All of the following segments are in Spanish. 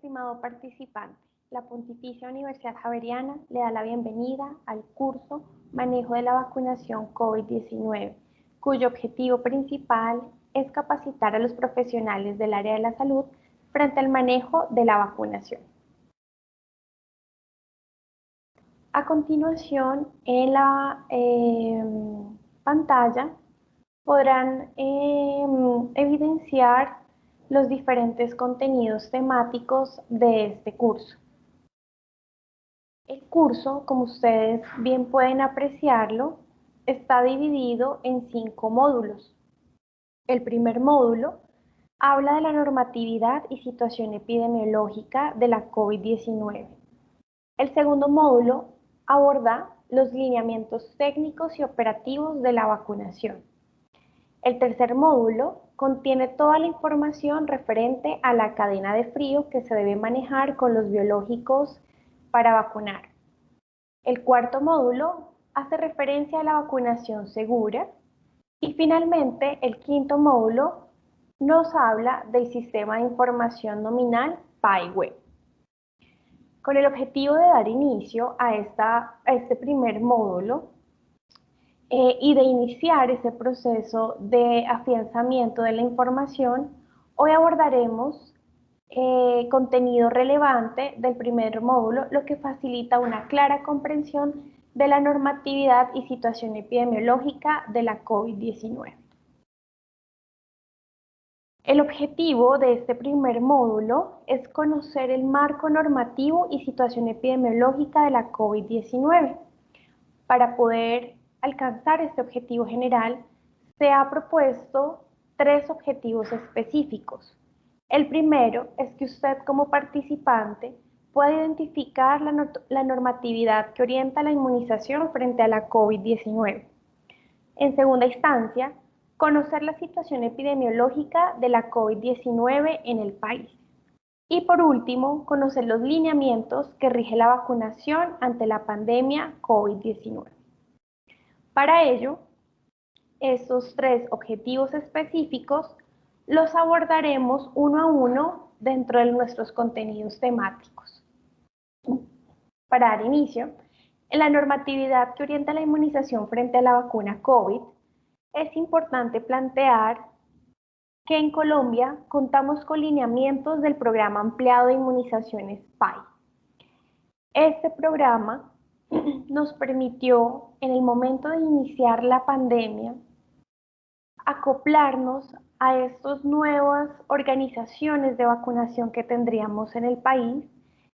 Estimado participante, la Pontificia Universidad Javeriana le da la bienvenida al curso Manejo de la vacunación COVID-19, cuyo objetivo principal es capacitar a los profesionales del área de la salud frente al manejo de la vacunación. A continuación, en la pantalla podrán evidenciar los diferentes contenidos temáticos de este curso. El curso, como ustedes bien pueden apreciarlo, está dividido en 5 módulos. El primer módulo habla de la normatividad y situación epidemiológica de la COVID-19. El segundo módulo aborda los lineamientos técnicos y operativos de la vacunación. El tercer módulo contiene toda la información referente a la cadena de frío que se debe manejar con los biológicos para vacunar. El cuarto módulo hace referencia a la vacunación segura. Y finalmente, el quinto módulo nos habla del sistema de información nominal PIWE. Con el objetivo de dar inicio a este primer módulo y de iniciar ese proceso de afianzamiento de la información, hoy abordaremos contenido relevante del primer módulo, lo que facilita una clara comprensión de la normatividad y situación epidemiológica de la COVID-19. El objetivo de este primer módulo es conocer el marco normativo y situación epidemiológica de la COVID-19. Para poder alcanzar este objetivo general, se ha propuesto 3 objetivos específicos. El primero es que usted como participante pueda identificar la normatividad que orienta la inmunización frente a la COVID-19. En segunda instancia, conocer la situación epidemiológica de la COVID-19 en el país. Y por último, conocer los lineamientos que rige la vacunación ante la pandemia COVID-19. Para ello, estos 3 objetivos específicos los abordaremos uno a uno dentro de nuestros contenidos temáticos. Para dar inicio, en la normatividad que orienta la inmunización frente a la vacuna COVID, es importante plantear que en Colombia contamos con lineamientos del Programa Ampliado de Inmunizaciones PAI. Este programa nos permitió, en el momento de iniciar la pandemia, acoplarnos a estas nuevas organizaciones de vacunación que tendríamos en el país,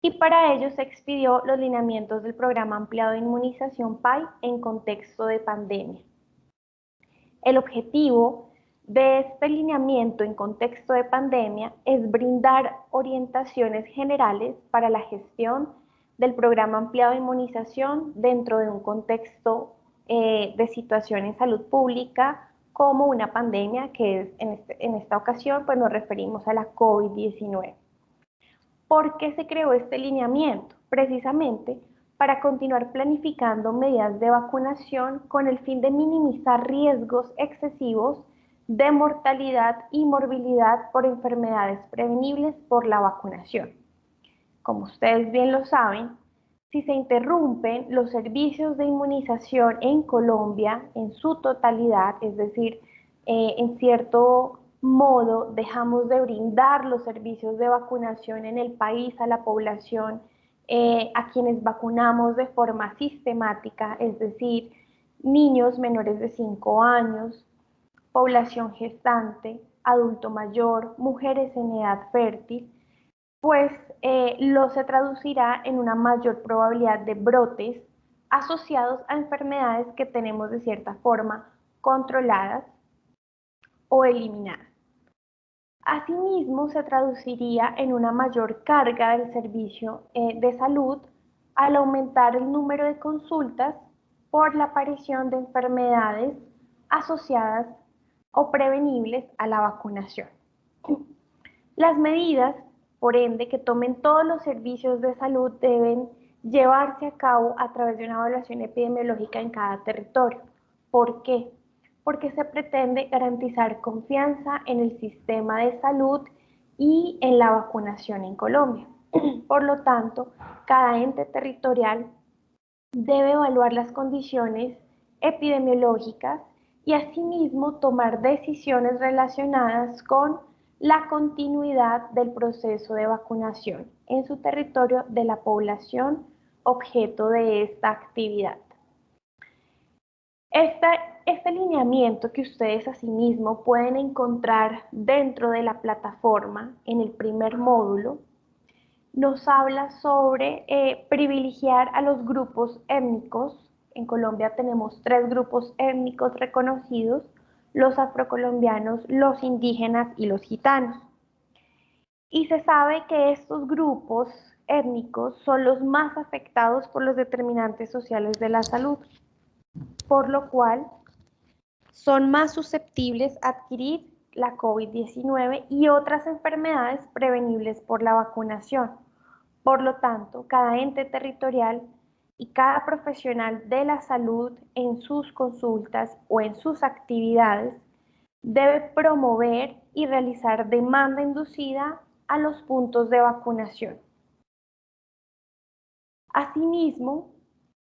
y para ello se expidió los lineamientos del Programa Ampliado de Inmunización PAI en contexto de pandemia. El objetivo de este lineamiento en contexto de pandemia es brindar orientaciones generales para la gestión del programa ampliado de inmunización dentro de un contexto de situación en salud pública como una pandemia, que es en esta ocasión pues nos referimos a la COVID-19. ¿Por qué se creó este lineamiento? Precisamente para continuar planificando medidas de vacunación con el fin de minimizar riesgos excesivos de mortalidad y morbilidad por enfermedades prevenibles por la vacunación. Como ustedes bien lo saben, si se interrumpen los servicios de inmunización en Colombia en su totalidad, es decir, en cierto modo dejamos de brindar los servicios de vacunación en el país a la población, a quienes vacunamos de forma sistemática, es decir, niños menores de 5 años, población gestante, adulto mayor, mujeres en edad fértil, pues se traducirá en una mayor probabilidad de brotes asociados a enfermedades que tenemos de cierta forma controladas o eliminadas. Asimismo, se traduciría en una mayor carga del servicio de salud al aumentar el número de consultas por la aparición de enfermedades asociadas o prevenibles a la vacunación. Las medidas, por ende, que tomen todos los servicios de salud deben llevarse a cabo a través de una evaluación epidemiológica en cada territorio. ¿Por qué? Porque se pretende garantizar confianza en el sistema de salud y en la vacunación en Colombia. Por lo tanto, cada ente territorial debe evaluar las condiciones epidemiológicas y asimismo tomar decisiones relacionadas con la continuidad del proceso de vacunación en su territorio de la población objeto de esta actividad. Este lineamiento que ustedes asimismo pueden encontrar dentro de la plataforma en el primer módulo nos habla sobre privilegiar a los grupos étnicos. En Colombia tenemos 3 grupos étnicos reconocidos: los afrocolombianos, los indígenas y los gitanos. Y se sabe que estos grupos étnicos son los más afectados por los determinantes sociales de la salud, por lo cual son más susceptibles a adquirir la COVID-19 y otras enfermedades prevenibles por la vacunación. Por lo tanto, cada ente territorial y cada profesional de la salud en sus consultas o en sus actividades debe promover y realizar demanda inducida a los puntos de vacunación. Asimismo,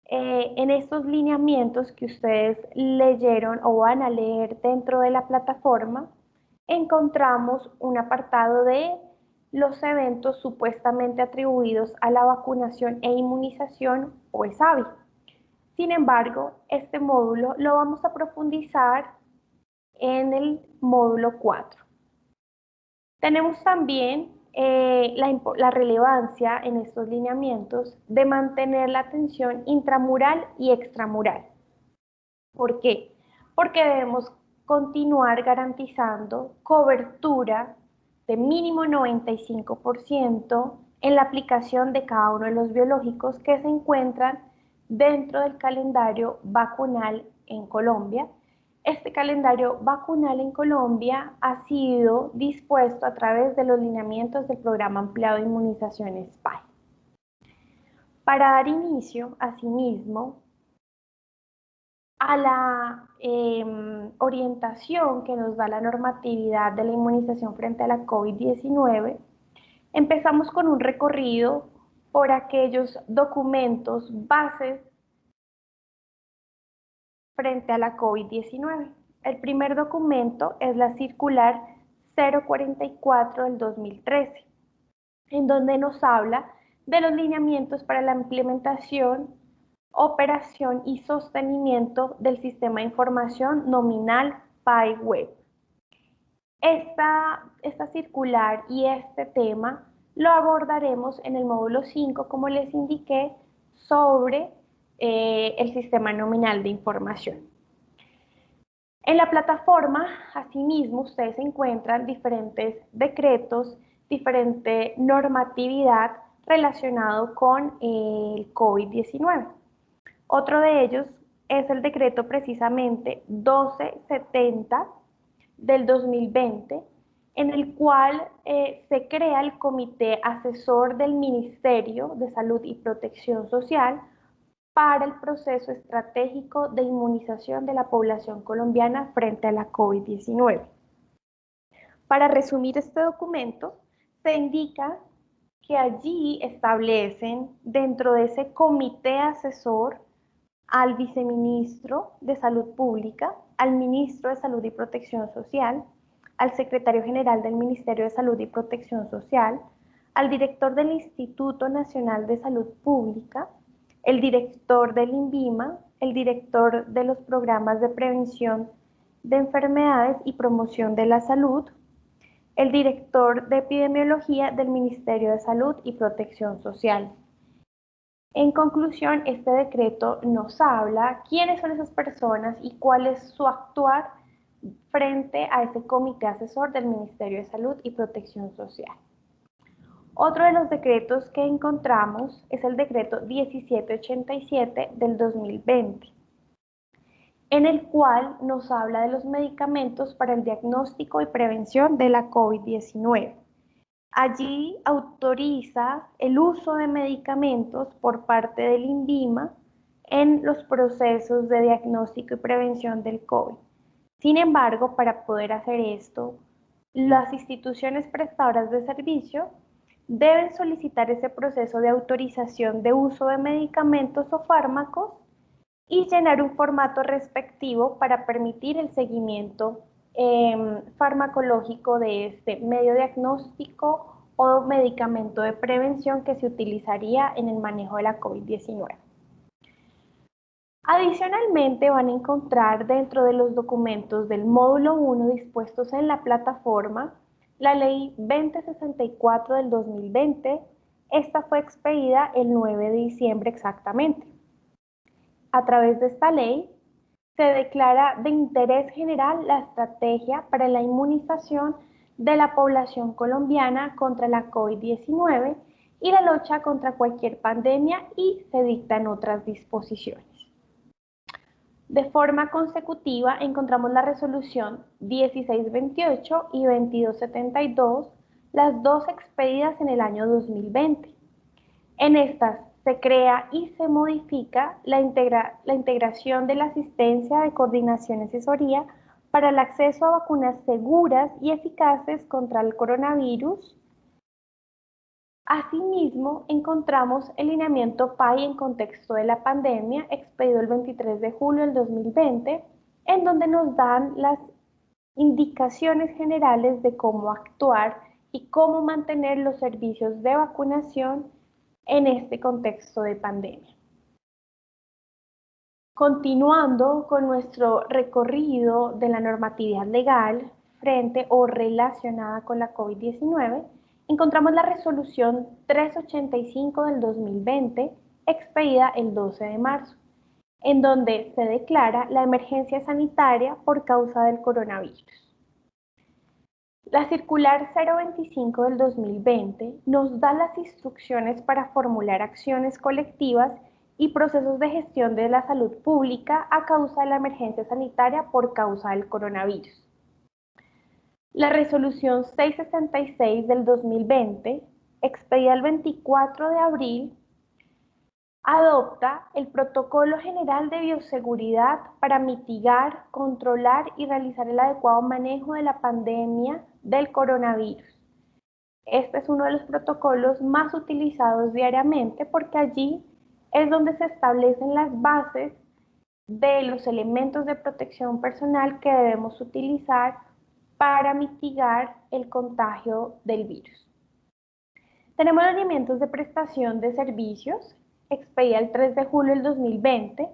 en estos lineamientos que ustedes leyeron o van a leer dentro de la plataforma, encontramos un apartado de los eventos supuestamente atribuidos a la vacunación e inmunización o ESAVI. Sin embargo, este módulo lo vamos a profundizar en el módulo 4. Tenemos también la relevancia en estos lineamientos de mantener la atención intramural y extramural. ¿Por qué? Porque debemos continuar garantizando cobertura de mínimo 95% en la aplicación de cada uno de los biológicos que se encuentran dentro del calendario vacunal en Colombia. Este calendario vacunal en Colombia ha sido dispuesto a través de los lineamientos del Programa Ampliado de Inmunizaciones PAI. Para dar inicio, asimismo, a la orientación que nos da la normatividad de la inmunización frente a la COVID-19, empezamos con un recorrido por aquellos documentos bases frente a la COVID-19. El primer documento es la circular 044 del 2013, en donde nos habla de los lineamientos para la implementación, operación y sostenimiento del sistema de información nominal PAI Web. Esta circular y este tema lo abordaremos en el módulo 5, como les indiqué, sobre el sistema nominal de información. En la plataforma, asimismo, ustedes encuentran diferentes decretos, diferente normatividad relacionado con el COVID-19. Otro de ellos es el decreto precisamente 1270 del 2020, en el cual se crea el Comité Asesor del Ministerio de Salud y Protección Social para el proceso estratégico de inmunización de la población colombiana frente a la COVID-19. Para resumir este documento, se indica que allí establecen dentro de ese comité asesor al viceministro de Salud Pública, al ministro de Salud y Protección Social, al secretario general del Ministerio de Salud y Protección Social, al director del Instituto Nacional de Salud Pública, el director del INVIMA, el director de los programas de prevención de enfermedades y promoción de la salud, el director de epidemiología del Ministerio de Salud y Protección Social. En conclusión, este decreto nos habla quiénes son esas personas y cuál es su actuar frente a ese comité asesor del Ministerio de Salud y Protección Social. Otro de los decretos que encontramos es el decreto 1787 del 2020, en el cual nos habla de los medicamentos para el diagnóstico y prevención de la COVID-19. Allí autoriza el uso de medicamentos por parte del INVIMA en los procesos de diagnóstico y prevención del COVID. Sin embargo, para poder hacer esto, las instituciones prestadoras de servicio deben solicitar ese proceso de autorización de uso de medicamentos o fármacos y llenar un formato respectivo para permitir el seguimiento farmacológico de este medio diagnóstico o medicamento de prevención que se utilizaría en el manejo de la COVID-19. Adicionalmente, van a encontrar dentro de los documentos del módulo 1 dispuestos en la plataforma la Ley 2064 del 2020. Esta fue expedida el 9 de diciembre exactamente. A través de esta ley se declara de interés general la estrategia para la inmunización de la población colombiana contra la COVID-19 y la lucha contra cualquier pandemia y se dictan otras disposiciones. De forma consecutiva encontramos la resolución 1628 y 2272, las dos expedidas en el año 2020. En estas se crea y se modifica la integración de la asistencia de coordinación y asesoría para el acceso a vacunas seguras y eficaces contra el coronavirus. Asimismo, encontramos el lineamiento PAI en contexto de la pandemia, expedido el 23 de julio del 2020, en donde nos dan las indicaciones generales de cómo actuar y cómo mantener los servicios de vacunación en este contexto de pandemia. Continuando con nuestro recorrido de la normatividad legal frente o relacionada con la COVID-19, encontramos la resolución 385 del 2020, expedida el 12 de marzo, en donde se declara la emergencia sanitaria por causa del coronavirus. La circular 025 del 2020 nos da las instrucciones para formular acciones colectivas y procesos de gestión de la salud pública a causa de la emergencia sanitaria por causa del coronavirus. La resolución 666 del 2020, expedida el 24 de abril, adopta el Protocolo General de Bioseguridad para mitigar, controlar y realizar el adecuado manejo de la pandemia del coronavirus. Este es uno de los protocolos más utilizados diariamente porque allí es donde se establecen las bases de los elementos de protección personal que debemos utilizar para mitigar el contagio del virus. Tenemos los lineamientos de prestación de servicios, expedida el 3 de julio del 2020,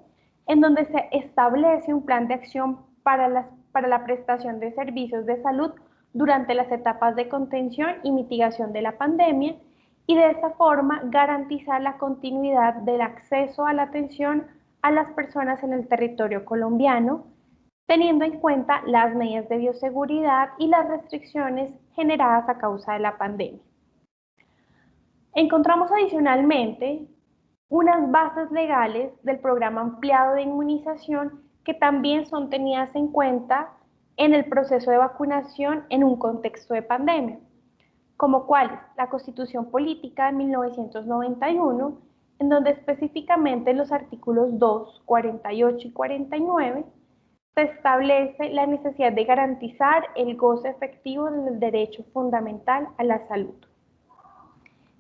en donde se establece un plan de acción para la prestación de servicios de salud durante las etapas de contención y mitigación de la pandemia y de esta forma garantizar la continuidad del acceso a la atención a las personas en el territorio colombiano, teniendo en cuenta las medidas de bioseguridad y las restricciones generadas a causa de la pandemia. Encontramos adicionalmente unas bases legales del programa ampliado de inmunización que también son tenidas en cuenta en el proceso de vacunación en un contexto de pandemia, como cuáles: la Constitución Política de 1991, en donde específicamente en los artículos 2, 48 y 49 se establece la necesidad de garantizar el goce efectivo del derecho fundamental a la salud.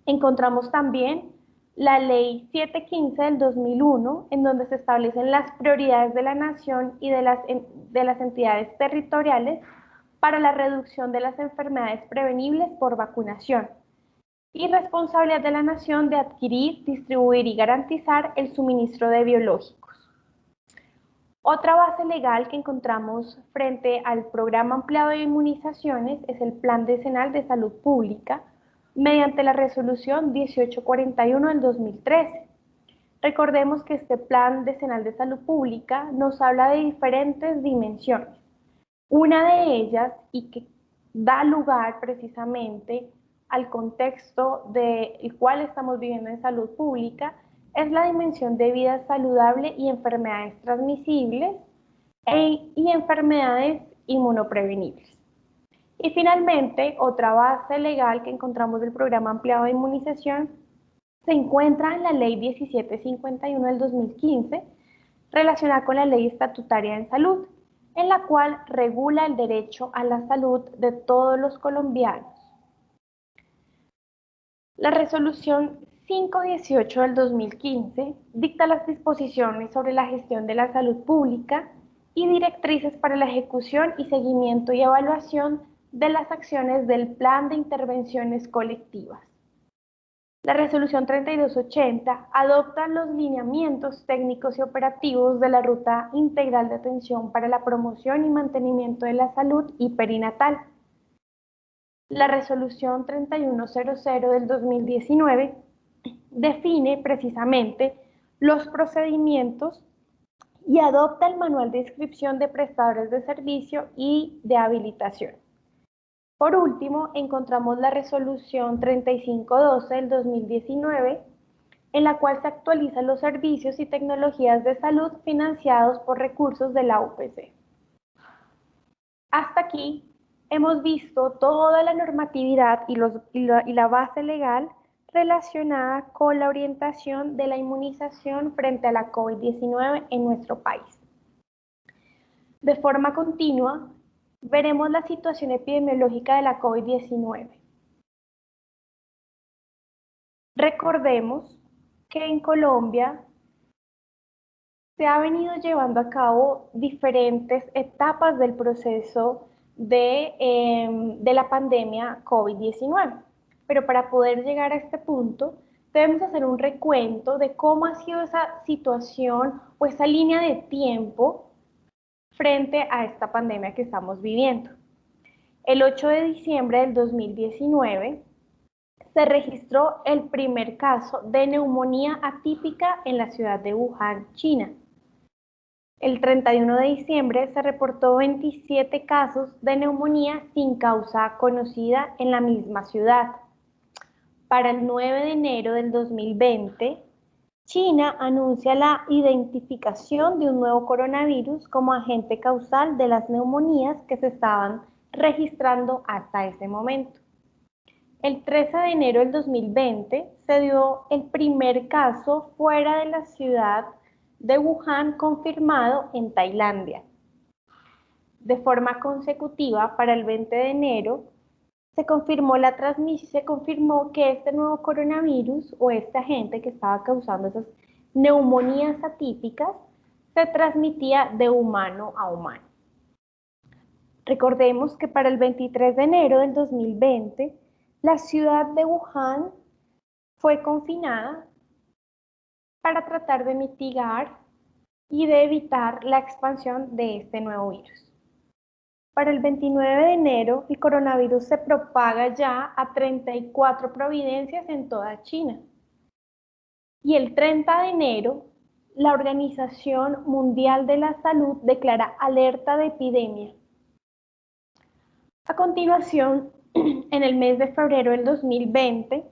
Encontramos también la Ley 715 del 2001, en donde se establecen las prioridades de la nación y de las entidades territoriales para la reducción de las enfermedades prevenibles por vacunación, y responsabilidad de la nación de adquirir, distribuir y garantizar el suministro de biológicos. Otra base legal que encontramos frente al programa ampliado de inmunizaciones es el Plan Decenal de Salud Pública, mediante la resolución 1841 del 2013. Recordemos que este Plan Decenal de Salud Pública nos habla de diferentes dimensiones. Una de ellas, y que da lugar precisamente al contexto del cual estamos viviendo en salud pública, es la dimensión de vida saludable y enfermedades transmisibles y enfermedades inmunoprevenibles. Y finalmente, otra base legal que encontramos del programa ampliado de inmunización se encuentra en la Ley 1751 del 2015, relacionada con la Ley Estatutaria en Salud, en la cual regula el derecho a la salud de todos los colombianos. La resolución 518 del 2015 dicta las disposiciones sobre la gestión de la salud pública y directrices para la ejecución y seguimiento y evaluación de las acciones del Plan de Intervenciones Colectivas. La resolución 3280 adopta los lineamientos técnicos y operativos de la Ruta Integral de Atención para la Promoción y Mantenimiento de la Salud y Perinatal. La resolución 3100 del 2019 define precisamente los procedimientos y adopta el manual de inscripción de prestadores de servicio y de habilitación. Por último, encontramos la resolución 3512 del 2019, en la cual se actualizan los servicios y tecnologías de salud financiados por recursos de la UPC. Hasta aquí hemos visto toda la normatividad y la base legal relacionada con la orientación de la inmunización frente a la COVID-19 en nuestro país. De forma continua, veremos la situación epidemiológica de la COVID-19. Recordemos que en Colombia se ha venido llevando a cabo diferentes etapas del proceso de la pandemia COVID-19. Pero para poder llegar a este punto, debemos hacer un recuento de cómo ha sido esa situación o esa línea de tiempo frente a esta pandemia que estamos viviendo. El 8 de diciembre del 2019 se registró el primer caso de neumonía atípica en la ciudad de Wuhan, China. El 31 de diciembre se reportó 27 casos de neumonía sin causa conocida en la misma ciudad. Para el 9 de enero del 2020, China anuncia la identificación de un nuevo coronavirus como agente causal de las neumonías que se estaban registrando hasta ese momento. El 13 de enero del 2020 se dio el primer caso fuera de la ciudad de Wuhan confirmado en Tailandia. De forma consecutiva, para el 20 de enero, se confirmó que este nuevo coronavirus o este agente que estaba causando esas neumonías atípicas se transmitía de humano a humano. Recordemos que para el 23 de enero del 2020, la ciudad de Wuhan fue confinada para tratar de mitigar y de evitar la expansión de este nuevo virus. Para el 29 de enero, el coronavirus se propaga ya a 34 provincias en toda China. Y el 30 de enero, la Organización Mundial de la Salud declara alerta de epidemia. A continuación, en el mes de febrero del 2020,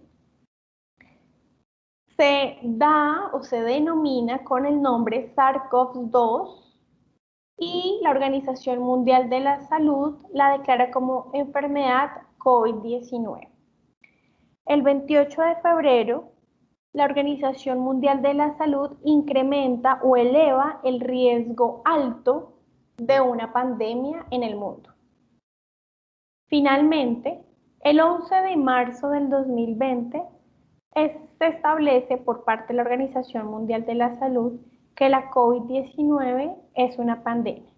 se da o se denomina con el nombre SARS-CoV-2 y la Organización Mundial de la Salud la declara como enfermedad COVID-19. El 28 de febrero, la Organización Mundial de la Salud incrementa o eleva el riesgo alto de una pandemia en el mundo. Finalmente, el 11 de marzo del 2020, se establece por parte de la Organización Mundial de la Salud que la COVID-19 es una pandemia.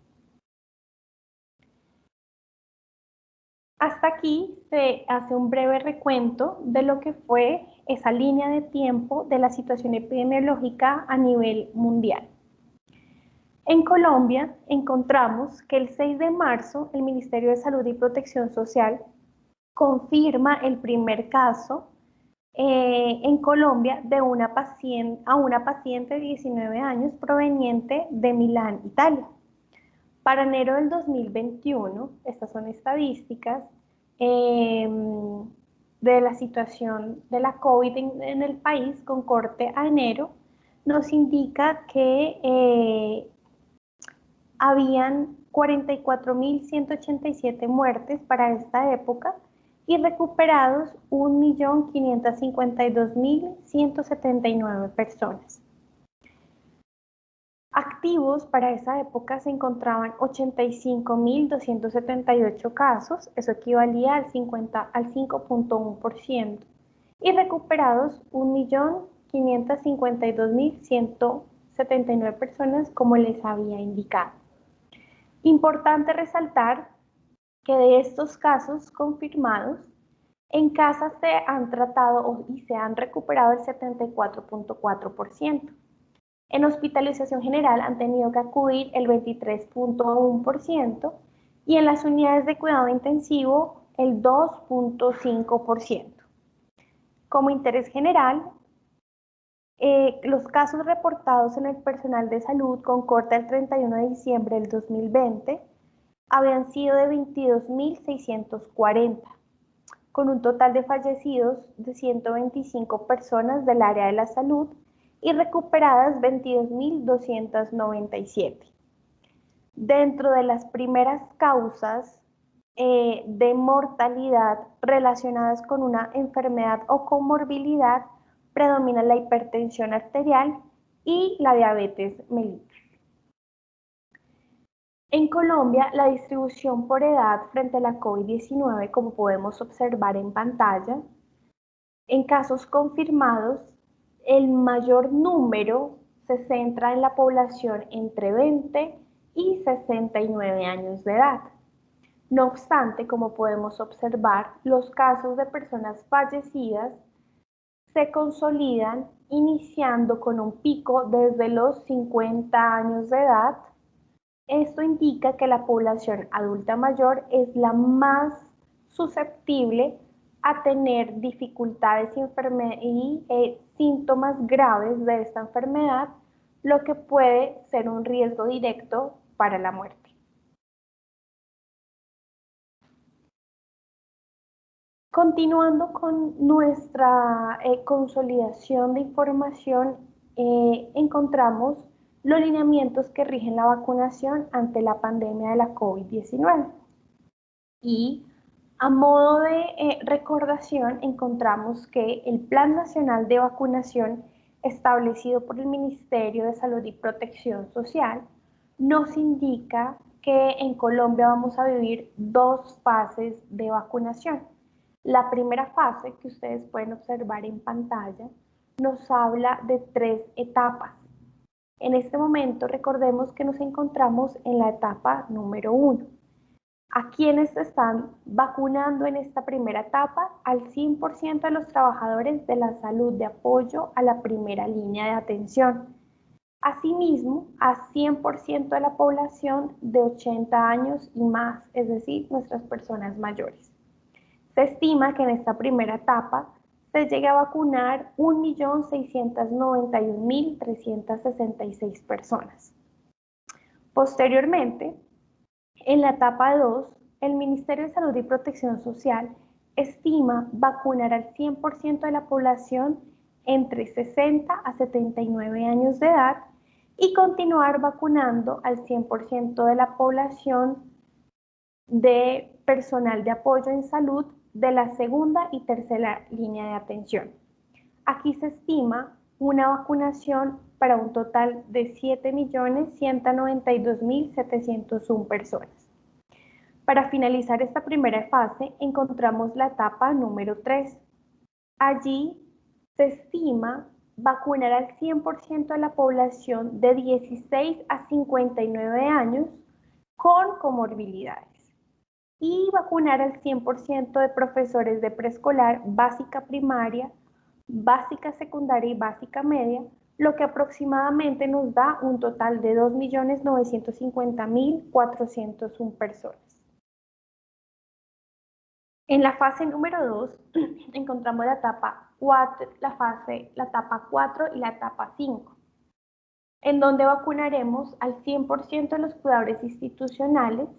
Hasta aquí se hace un breve recuento de lo que fue esa línea de tiempo de la situación epidemiológica a nivel mundial. En Colombia encontramos que el 6 de marzo el Ministerio de Salud y Protección Social confirma el primer caso en Colombia de una paciente de 19 años proveniente de Milán, Italia. Para enero del 2021, estas son estadísticas de la situación de la COVID en el país con corte a enero, nos indica que habían 44.187 muertes para esta época y recuperados 1.552.179 personas. Activos para esa época se encontraban 85.278 casos, eso equivalía al 5.1%, y recuperados 1.552.179 personas, como les había indicado. Importante resaltar que de estos casos confirmados, en casa se han tratado y se han recuperado el 74.4%. En hospitalización general han tenido que acudir el 23.1% y en las unidades de cuidado intensivo el 2.5%. Como interés general, los casos reportados en el personal de salud con corte al 31 de diciembre del 2020 habían sido de 22.640, con un total de fallecidos de 125 personas del área de la salud y recuperadas 22.297. Dentro de las primeras causas de mortalidad relacionadas con una enfermedad o comorbilidad, predomina la hipertensión arterial y la diabetes mellitus. En Colombia, la distribución por edad frente a la COVID-19, como podemos observar en pantalla, en casos confirmados, el mayor número se centra en la población entre 20 y 69 años de edad. No obstante, como podemos observar, los casos de personas fallecidas se consolidan iniciando con un pico desde los 50 años de edad. Esto indica que la población adulta mayor es la más susceptible a tener dificultades y síntomas graves de esta enfermedad, lo que puede ser un riesgo directo para la muerte. Continuando con nuestra consolidación de información, encontramos los lineamientos que rigen la vacunación ante la pandemia de la COVID-19. Y a modo de recordación, encontramos que el Plan Nacional de Vacunación establecido por el Ministerio de Salud y Protección Social nos indica que en Colombia vamos a vivir dos fases de vacunación. La primera fase, que ustedes pueden observar en pantalla, nos habla de 3 etapas. En este momento, recordemos que nos encontramos en la etapa número 1. ¿A quiénes se están vacunando en esta primera etapa? Al 100% de los trabajadores de la salud de apoyo a la primera línea de atención. Asimismo, a 100% de la población de 80 años y más, es decir, nuestras personas mayores. Se estima que en esta primera etapa se llegue a vacunar 1.691.366 personas. Posteriormente, en la etapa 2, el Ministerio de Salud y Protección Social estima vacunar al 100% de la población entre 60 a 79 años de edad y continuar vacunando al 100% de la población de personal de apoyo en salud de la segunda y tercera línea de atención. Aquí se estima una vacunación para un total de 7.192.701 personas. Para finalizar esta primera fase, encontramos la etapa número 3. Allí se estima vacunar al 100% de la población de 16 a 59 años con comorbilidades y vacunar al 100% de profesores de preescolar, básica primaria, básica secundaria y básica media, lo que aproximadamente nos da un total de 2.950.401 personas. En la fase número 2 encontramos la etapa 4, la etapa 4 y la etapa 5, en donde vacunaremos al 100% de los cuidadores institucionales,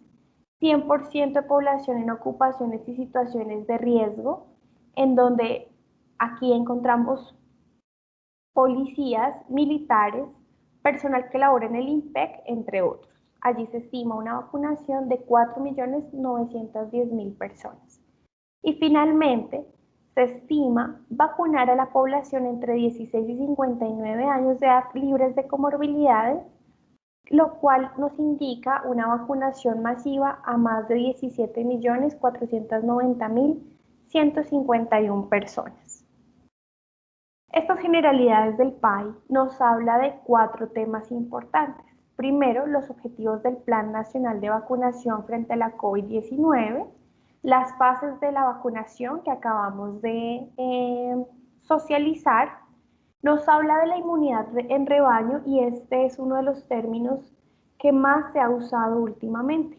100% de población en ocupaciones y situaciones de riesgo, en donde aquí encontramos policías, militares, personal que labora en el INPEC, entre otros. Allí se estima una vacunación de 4.910.000 personas. Y finalmente, se estima vacunar a la población entre 16 y 59 años de edad libres de comorbilidades, lo cual nos indica una vacunación masiva a más de 17.490.151 personas. Estas generalidades del PAI nos habla de 4 temas importantes. Primero, los objetivos del Plan Nacional de Vacunación frente a la COVID-19, las fases de la vacunación que acabamos de socializar. Nos habla de la inmunidad en rebaño y este es uno de los términos que más se ha usado últimamente.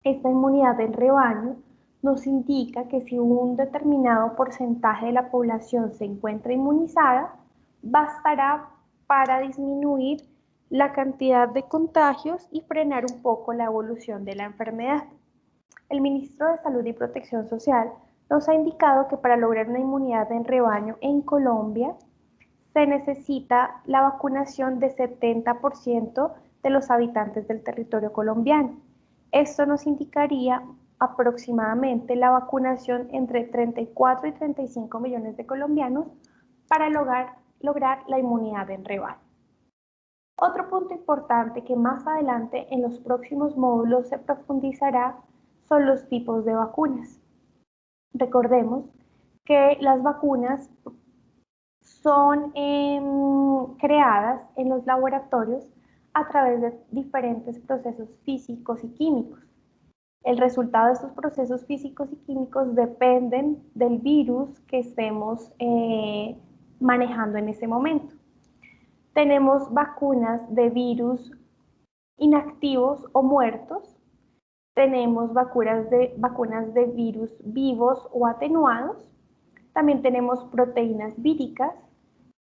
Esta inmunidad en rebaño nos indica que si un determinado porcentaje de la población se encuentra inmunizada, bastará para disminuir la cantidad de contagios y frenar un poco la evolución de la enfermedad. El ministro de Salud y Protección Social nos ha indicado que para lograr una inmunidad en rebaño en Colombia se necesita la vacunación de 70% de los habitantes del territorio colombiano. Esto nos indicaría aproximadamente la vacunación entre 34 y 35 millones de colombianos para lograr la inmunidad en rebaño. Otro punto importante que más adelante en los próximos módulos se profundizará son los tipos de vacunas. Recordemos que las vacunas son creadas en los laboratorios a través de diferentes procesos físicos y químicos. El resultado de estos procesos físicos y químicos dependen del virus que estemos manejando en ese momento. Tenemos vacunas de virus inactivos o muertos, tenemos vacunas de virus vivos o atenuados, también tenemos proteínas víricas,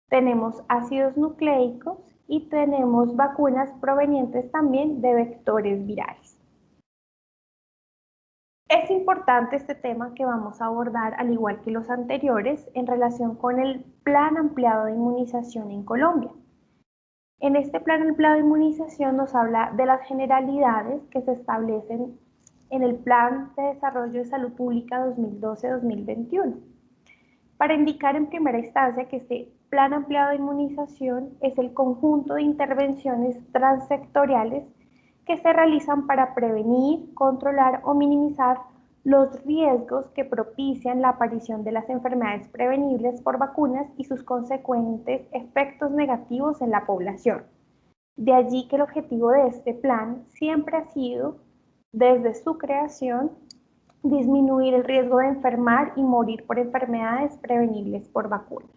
tenemos ácidos nucleicos y tenemos vacunas provenientes también de vectores virales. Es importante este tema que vamos a abordar, al igual que los anteriores, en relación con el Plan Ampliado de Inmunización en Colombia. En este Plan Ampliado de Inmunización nos habla de las generalidades que se establecen en el Plan de Desarrollo de Salud Pública 2012-2021. Para indicar en primera instancia que este Plan Ampliado de Inmunización es el conjunto de intervenciones transsectoriales que se realizan para prevenir, controlar o minimizar los riesgos que propician la aparición de las enfermedades prevenibles por vacunas y sus consecuentes efectos negativos en la población. De allí que el objetivo de este plan siempre ha sido, desde su creación, disminuir el riesgo de enfermar y morir por enfermedades prevenibles por vacunas.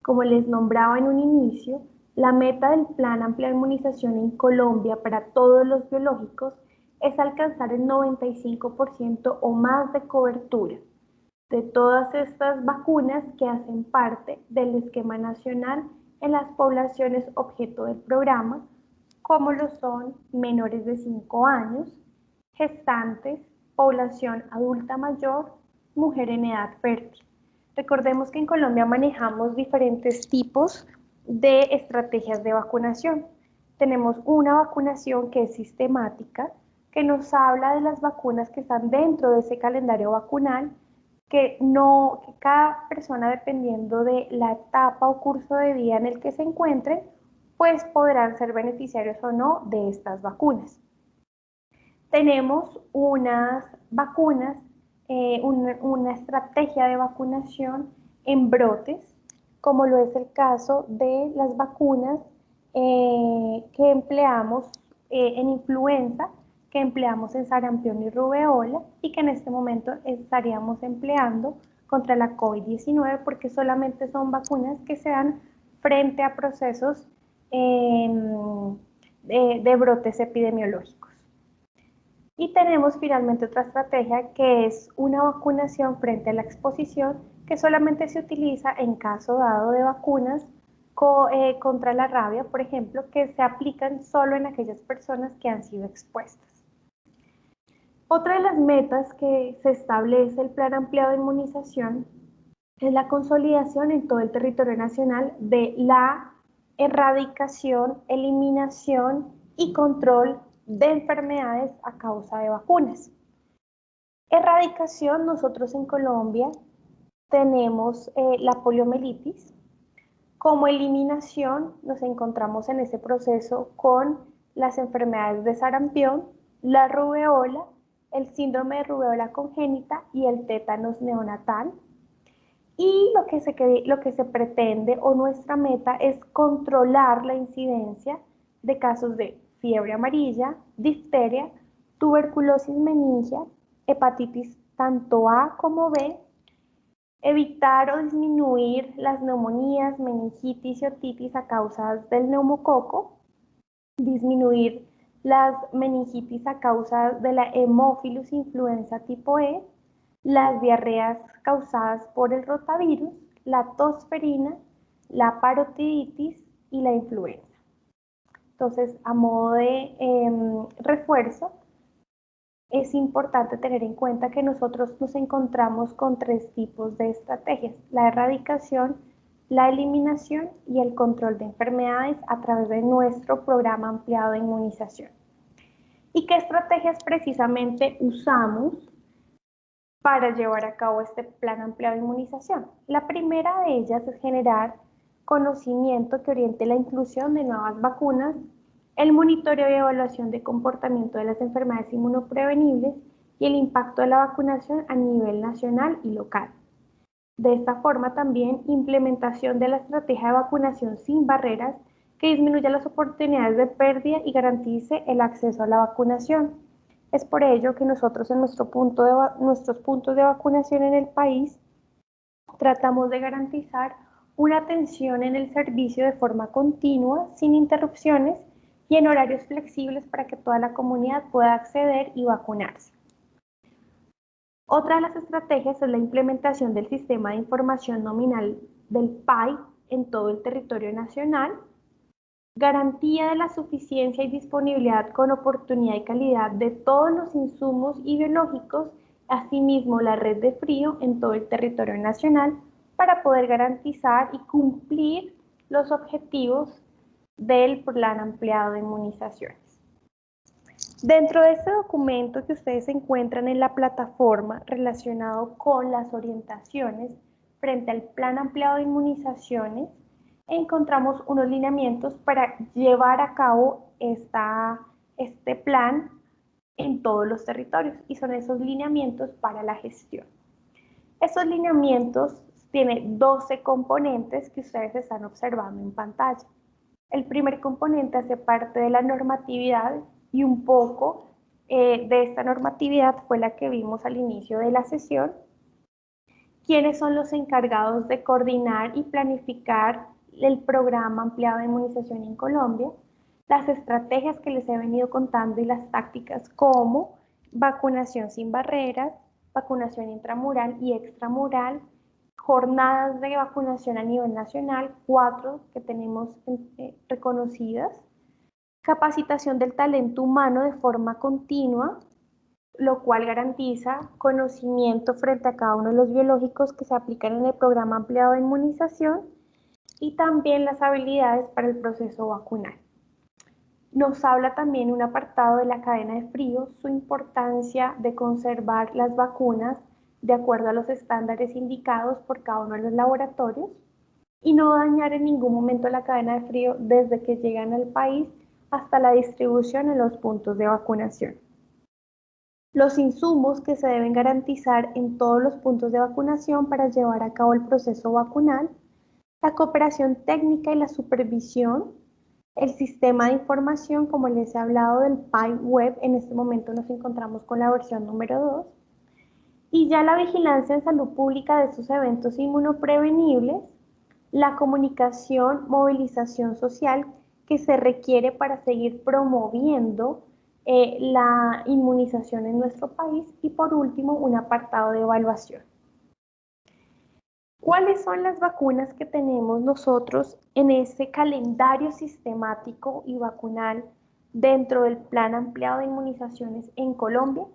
Como les nombraba en un inicio, la meta del Plan Amplia de Inmunización en Colombia para todos los biológicos es alcanzar el 95% o más de cobertura de todas estas vacunas que hacen parte del esquema nacional en las poblaciones objeto del programa, como lo son menores de 5 años, gestantes, población adulta mayor, mujer en edad fértil. Recordemos que en Colombia manejamos diferentes tipos de estrategias de vacunación. Tenemos una vacunación que es sistemática, que nos habla de las vacunas que están dentro de ese calendario vacunal, que cada persona, dependiendo de la etapa o curso de vida en el que se encuentre, pues podrán ser beneficiarios o no de estas vacunas. Tenemos unas vacunas, una estrategia de vacunación en brotes, como lo es el caso de las vacunas que empleamos en influenza, que empleamos en sarampión y rubeola y que en este momento estaríamos empleando contra la COVID-19 porque solamente son vacunas que se dan frente a procesos de brotes epidemiológicos. Y tenemos finalmente otra estrategia que es una vacunación frente a la exposición que solamente se utiliza en caso dado de vacunas contra la rabia, por ejemplo, que se aplican solo en aquellas personas que han sido expuestas. Otra de las metas que se establece el Plan Ampliado de Inmunización es la consolidación en todo el territorio nacional de la erradicación, eliminación y control de enfermedades a causa de vacunas. Erradicación, nosotros en Colombia tenemos la poliomielitis. Como eliminación, nos encontramos en ese proceso con las enfermedades de sarampión, la rubeola, el síndrome de rubeola congénita y el tétanos neonatal. Y lo que se pretende o nuestra meta es controlar la incidencia de casos de fiebre amarilla, difteria, tuberculosis meningia, hepatitis tanto A como B, evitar o disminuir las neumonías, meningitis y otitis a causa del neumococo, disminuir las meningitis a causa de la Haemophilus influenza tipo E, las diarreas causadas por el rotavirus, la tosferina, la parotiditis y la influenza. Entonces, a modo de refuerzo, es importante tener en cuenta que nosotros nos encontramos con tres tipos de estrategias: la erradicación, la eliminación y el control de enfermedades a través de nuestro programa ampliado de inmunización. ¿Y qué estrategias precisamente usamos para llevar a cabo este plan ampliado de inmunización? La primera de ellas es generar conocimiento que oriente la inclusión de nuevas vacunas, el monitoreo y evaluación de comportamiento de las enfermedades inmunoprevenibles y el impacto de la vacunación a nivel nacional y local. De esta forma también implementación de la estrategia de vacunación sin barreras que disminuya las oportunidades de pérdida y garantice el acceso a la vacunación. Es por ello que nosotros en nuestros puntos de vacunación en el país tratamos de garantizar una atención en el servicio de forma continua, sin interrupciones y en horarios flexibles para que toda la comunidad pueda acceder y vacunarse. Otra de las estrategias es la implementación del sistema de información nominal del PAI en todo el territorio nacional, garantía de la suficiencia y disponibilidad con oportunidad y calidad de todos los insumos y biológicos, asimismo la red de frío en todo el territorio nacional para poder garantizar y cumplir los objetivos del plan ampliado de inmunizaciones. Dentro de este documento que ustedes encuentran en la plataforma relacionado con las orientaciones frente al plan ampliado de inmunizaciones, encontramos unos lineamientos para llevar a cabo este plan en todos los territorios y son esos lineamientos para la gestión. Esos lineamientos tienen 12 componentes que ustedes están observando en pantalla. El primer componente hace parte de la normatividad y un poco de esta normatividad fue la que vimos al inicio de la sesión. ¿Quiénes son los encargados de coordinar y planificar el programa ampliado de inmunización en Colombia? Las estrategias que les he venido contando y las tácticas como vacunación sin barreras, vacunación intramural y extramural, jornadas de vacunación a nivel nacional, 4 que tenemos reconocidas, capacitación del talento humano de forma continua, lo cual garantiza conocimiento frente a cada uno de los biológicos que se aplican en el programa ampliado de inmunización y también las habilidades para el proceso vacunal. Nos habla también un apartado de la cadena de frío, su importancia de conservar las vacunas de acuerdo a los estándares indicados por cada uno de los laboratorios y no dañar en ningún momento la cadena de frío desde que llegan al país hasta la distribución en los puntos de vacunación. Los insumos que se deben garantizar en todos los puntos de vacunación para llevar a cabo el proceso vacunal, la cooperación técnica y la supervisión, el sistema de información, como les he hablado del PAI web, en este momento nos encontramos con la versión número 2, y ya la vigilancia en salud pública de estos eventos inmunoprevenibles, la comunicación, movilización social que se requiere para seguir promoviendo la inmunización en nuestro país y por último un apartado de evaluación. ¿Cuáles son las vacunas que tenemos nosotros en ese calendario sistemático y vacunal dentro del plan ampliado de inmunizaciones en Colombia?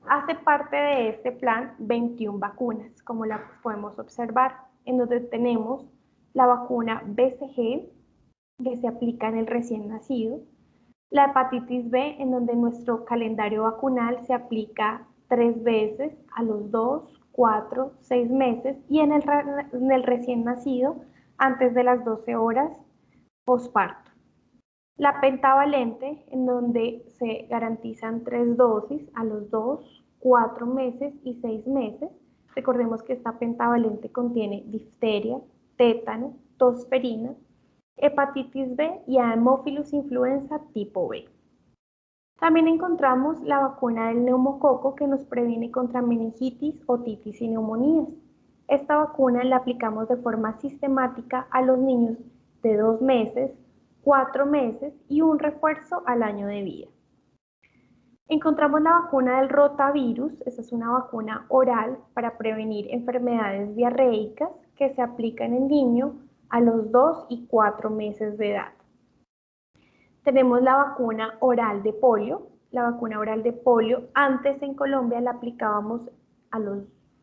Hace parte de este plan 21 vacunas, como la podemos observar, en donde tenemos la vacuna BCG, que se aplica en el recién nacido, la hepatitis B, en donde nuestro calendario vacunal se aplica 3 veces a los 2, 4, 6 meses y en el recién nacido antes de las 12 horas posparto. La pentavalente, en donde se garantizan 3 dosis a los 2, 4 meses y 6 meses Recordemos que esta pentavalente contiene difteria, tétano, tosferina, hepatitis B y Haemophilus influenza tipo B. También encontramos la vacuna del neumococo que nos previene contra meningitis, otitis y neumonías. Esta vacuna la aplicamos de forma sistemática a los niños de 2 meses, 4 meses y un refuerzo al año de vida. Encontramos la vacuna del rotavirus, esta es una vacuna oral para prevenir enfermedades diarreicas que se aplica en el niño a los 2 y 4 meses de edad. Tenemos la vacuna oral de polio. La vacuna oral de polio, antes en Colombia la aplicábamos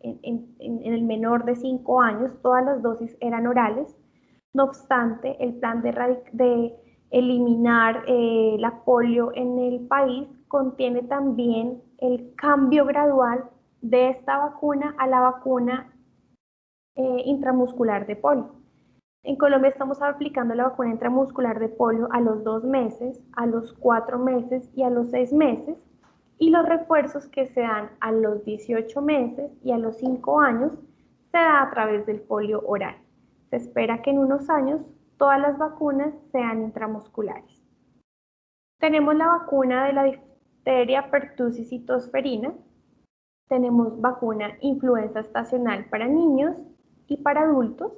en el menor de 5 años, todas las dosis eran orales. No obstante, el plan de eliminar la polio en el país contiene también el cambio gradual de esta vacuna a la vacuna intramuscular de polio. En Colombia estamos aplicando la vacuna intramuscular de polio a los 2 meses, a los 4 meses y a los 6 meses, y los refuerzos que se dan a los 18 meses y a los 5 años se da a través del polio oral. Se espera que en unos años todas las vacunas sean intramusculares. Tenemos la vacuna de la difteria, pertussis y tosferina. Tenemos vacuna influenza estacional para niños y para adultos,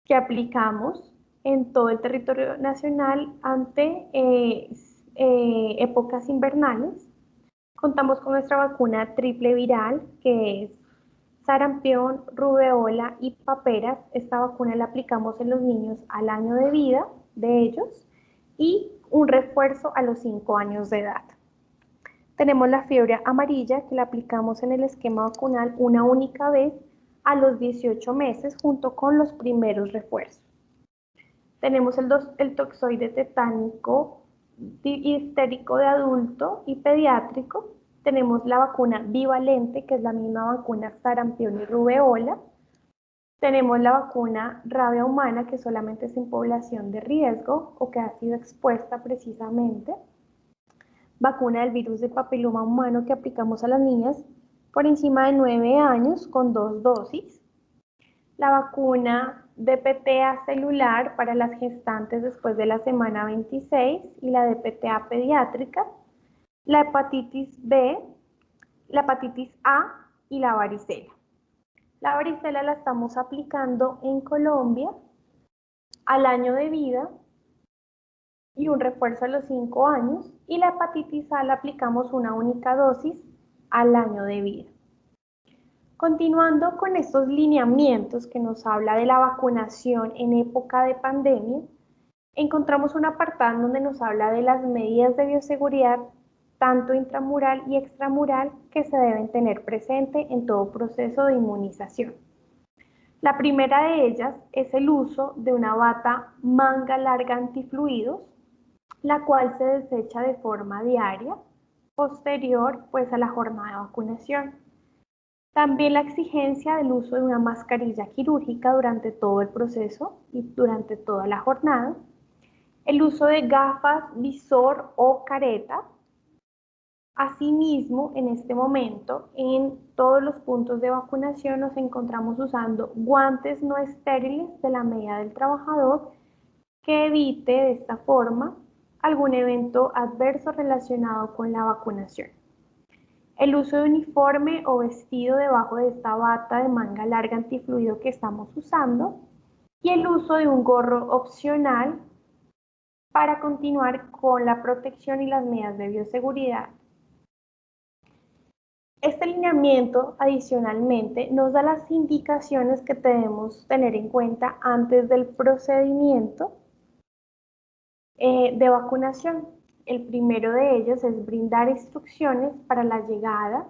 que aplicamos en todo el territorio nacional ante épocas invernales. Contamos con nuestra vacuna triple viral, que es sarampión, rubeola y paperas. Esta vacuna la aplicamos en los niños al año de vida de ellos y un refuerzo a los 5 años de edad. Tenemos la fiebre amarilla, que la aplicamos en el esquema vacunal una única vez a los 18 meses junto con los primeros refuerzos. Tenemos el toxoide tetánico difterico de adulto y pediátrico. Tenemos la vacuna bivalente, que es la misma vacuna sarampión y rubeola. Tenemos la vacuna rabia humana, que solamente es en población de riesgo o que ha sido expuesta precisamente. Vacuna del virus de papiloma humano, que aplicamos a las niñas por encima de 9 años con 2 dosis. La vacuna DPT-A celular para las gestantes después de la semana 26 y la DPT-A pediátrica. La hepatitis B, la hepatitis A y la varicela. La varicela la estamos aplicando en Colombia al año de vida y un refuerzo a los 5 años, y la hepatitis A la aplicamos una única dosis al año de vida. Continuando con estos lineamientos que nos habla de la vacunación en época de pandemia, encontramos un apartado donde nos habla de las medidas de bioseguridad, tanto intramural y extramural, que se deben tener presente en todo proceso de inmunización. La primera de ellas es el uso de una bata manga larga antifluidos, la cual se desecha de forma diaria, posterior pues a la jornada de vacunación. También la exigencia del uso de una mascarilla quirúrgica durante todo el proceso y durante toda la jornada. El uso de gafas, visor o careta. Asimismo, en este momento, en todos los puntos de vacunación nos encontramos usando guantes no estériles de la medida del trabajador, que evite de esta forma algún evento adverso relacionado con la vacunación. El uso de uniforme o vestido debajo de esta bata de manga larga antifluido que estamos usando, y el uso de un gorro opcional para continuar con la protección y las medidas de bioseguridad. Este lineamiento, adicionalmente, nos da las indicaciones que debemos tener en cuenta antes del procedimiento de vacunación. El primero de ellos es brindar instrucciones para la llegada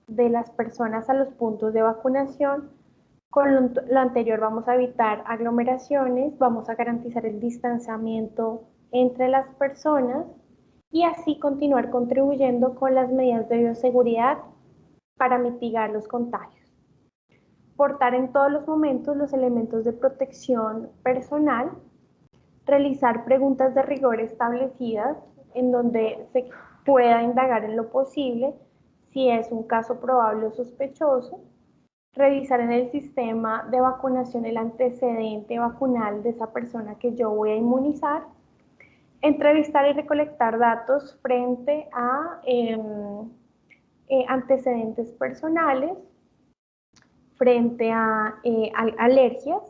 de las personas a los puntos de vacunación. Con lo anterior vamos a evitar aglomeraciones, vamos a garantizar el distanciamiento entre las personas y así continuar contribuyendo con las medidas de bioseguridad para mitigar los contagios. Portar en todos los momentos los elementos de protección personal. Realizar preguntas de rigor establecidas en donde se pueda indagar en lo posible si es un caso probable o sospechoso. revisar en el sistema de vacunación el antecedente vacunal de esa persona que yo voy a inmunizar, entrevistar y recolectar datos frente a antecedentes personales, frente a alergias,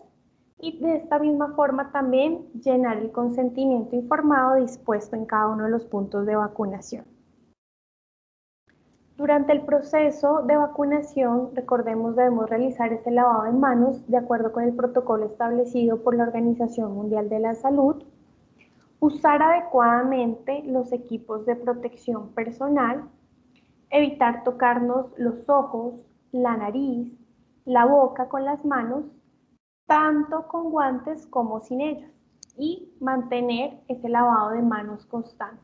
y de esta misma forma también llenar el consentimiento informado dispuesto en cada uno de los puntos de vacunación. Durante el proceso de vacunación, recordemos, debemos realizar este lavado de manos de acuerdo con el protocolo establecido por la Organización Mundial de la Salud, usar adecuadamente los equipos de protección personal, evitar tocarnos los ojos, la nariz, la boca con las manos, tanto con guantes como sin ellos, y mantener ese lavado de manos constante.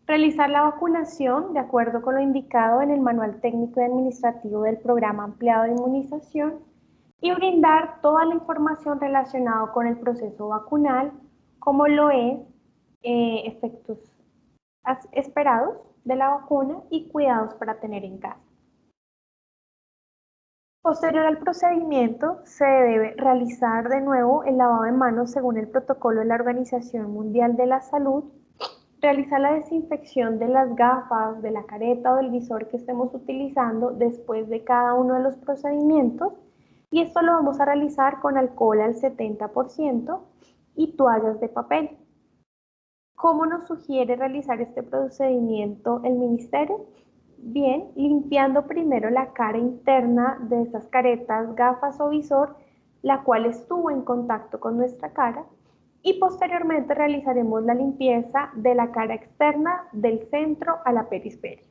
Realizar la vacunación de acuerdo con lo indicado en el Manual Técnico y Administrativo del Programa Ampliado de Inmunización y brindar toda la información relacionada con el proceso vacunal, como lo es efectos esperados de la vacuna y cuidados para tener en casa. Posterior al procedimiento, se debe realizar de nuevo el lavado de manos según el protocolo de la Organización Mundial de la Salud, realizar la desinfección de las gafas, de la careta o del visor que estemos utilizando después de cada uno de los procedimientos, y esto lo vamos a realizar con alcohol al 70% y toallas de papel. ¿Cómo nos sugiere realizar este procedimiento el Ministerio? Bien, limpiando primero la cara interna de esas caretas, gafas o visor, la cual estuvo en contacto con nuestra cara, y posteriormente realizaremos la limpieza de la cara externa del centro a la periferia.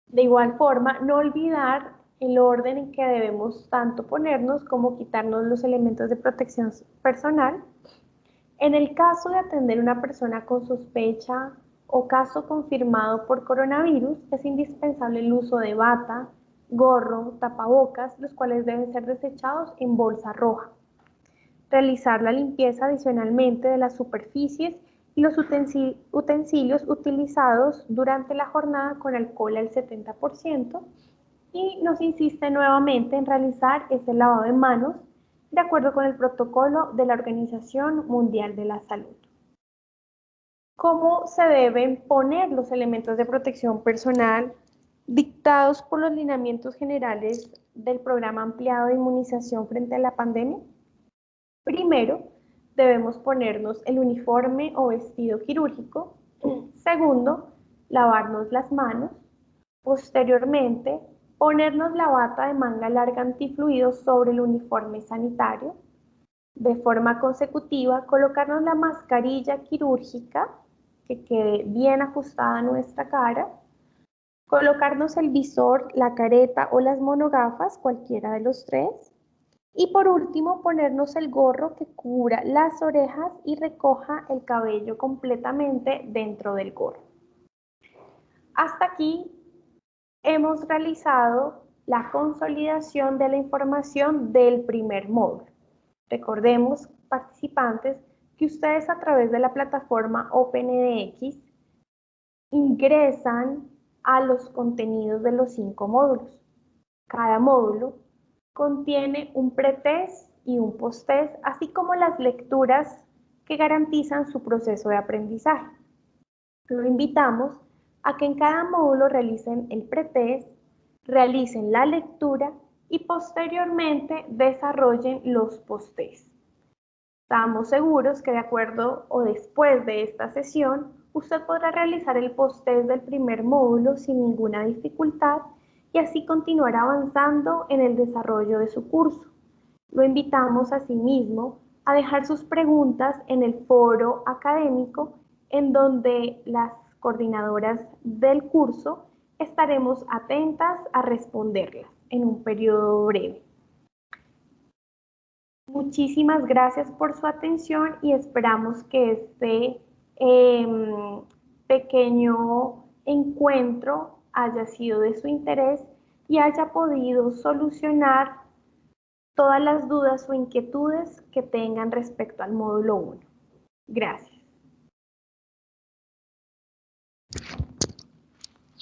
De igual forma, no olvidar el orden en que debemos tanto ponernos como quitarnos los elementos de protección personal. En el caso de atender a una persona con sospecha o caso confirmado por coronavirus, es indispensable el uso de bata, gorro, tapabocas, los cuales deben ser desechados en bolsa roja. Realizar la limpieza adicionalmente de las superficies y los utensilios utilizados durante la jornada con alcohol al 70%, y nos insiste nuevamente en realizar ese lavado de manos de acuerdo con el protocolo de la Organización Mundial de la Salud. ¿Cómo se deben poner los elementos de protección personal dictados por los lineamientos generales del Programa Ampliado de Inmunización frente a la pandemia? Primero, debemos ponernos el uniforme o vestido quirúrgico. Segundo, lavarnos las manos. Posteriormente, ponernos la bata de manga larga antifluidos sobre el uniforme sanitario. De forma consecutiva, colocarnos la mascarilla quirúrgica que quede bien ajustada a nuestra cara. Colocarnos el visor, la careta o las monogafas, cualquiera de los tres. Y por último, ponernos el gorro que cubra las orejas y recoja el cabello completamente dentro del gorro. Hasta aquí hemos realizado la consolidación de la información del primer módulo. Recordemos, participantes, que ustedes a través de la plataforma OpenEDX ingresan a los contenidos de los 5 módulos. Cada módulo contiene un pretest y un posttest, así como las lecturas que garantizan su proceso de aprendizaje. Lo invitamos a que en cada módulo realicen el pretest, realicen la lectura y posteriormente desarrollen los posttests. Estamos seguros que de acuerdo o después de esta sesión, usted podrá realizar el posttest del primer módulo sin ninguna dificultad y así continuar avanzando en el desarrollo de su curso. Lo invitamos asimismo a dejar sus preguntas en el foro académico, en donde las coordinadoras del curso estaremos atentas a responderlas en un periodo breve. Muchísimas gracias por su atención y esperamos que este pequeño encuentro haya sido de su interés y haya podido solucionar todas las dudas o inquietudes que tengan respecto al módulo 1. Gracias.